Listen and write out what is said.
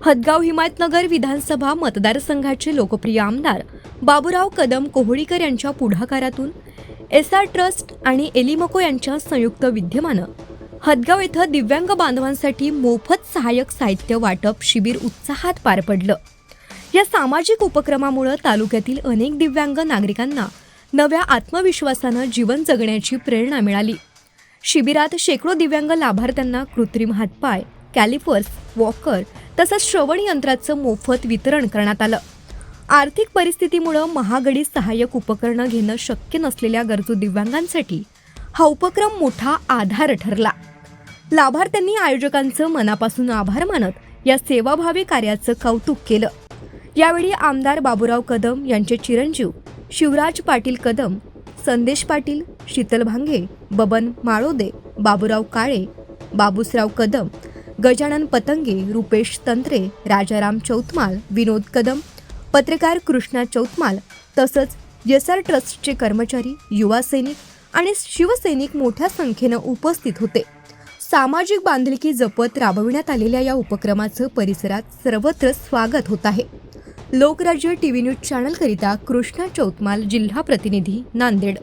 हदगाव हिमायतनगर विधानसभा मतदारसंघाचे लोकप्रिय आमदार बाबूराव कदम कोहळीकर यांच्या पुढाकारातून एसआर ट्रस्ट आणि एलिमको यांच्या संयुक्त विद्यमानं हदगाव येथे दिव्यांग बांधवांसाठी मोफत सहाय्यक साहित्य वाटप शिबिर उत्साहात पार पडलं। या सामाजिक उपक्रमामुळे तालुक्यातील अनेक दिव्यांग नागरिकांना नव्या आत्मविश्वासानं जीवन जगण्याची प्रेरणा मिळाली। शिबिरात शेकडो दिव्यांग लाभार्थ्यांना कृत्रिम हातपाय, कॅलिपर्स, वॉकर तसंच श्रवण यंत्राचं मोफत वितरण करण्यात आलं। आर्थिक परिस्थितीमुळे महागडी सहाय्यक उपकरणं घेणं शक्य नसलेल्या गरजू दिव्यांगांसाठी हा उपक्रम मोठा आधार ठरला। लाभार्थ्यांनी आयोजकांचं मनापासून आभार मानत या सेवाभावी कार्याचं कौतुक केलं। यावेळी आमदार बाबूराव कदम यांचे चिरंजीव शिवराज पाटील कदम, संदेश पाटील, शीतल भांगे, बबन माळोदे, बाबूराव काळे, बाबूसराव कदम, गजानन पतंगे, रुपेश तंत्रे, राजाराम चौतमाल, विनोद कदम, पत्रकार कृष्णा चौतमाल तसंच एसआर ट्रस्टचे कर्मचारी, युवा सैनिक आणि शिवसैनिक मोठ्या संख्येनं उपस्थित होते। सामाजिक बांधिलकी जपत राबविण्यात आलेल्या या उपक्रमाचं परिसरात सर्वत्र स्वागत होत आहे। लोकराज्य टीव्ही न्यूज चॅनल करिता कृष्णा चौतमाल, जिल्हा प्रतिनिधी, नांदेड।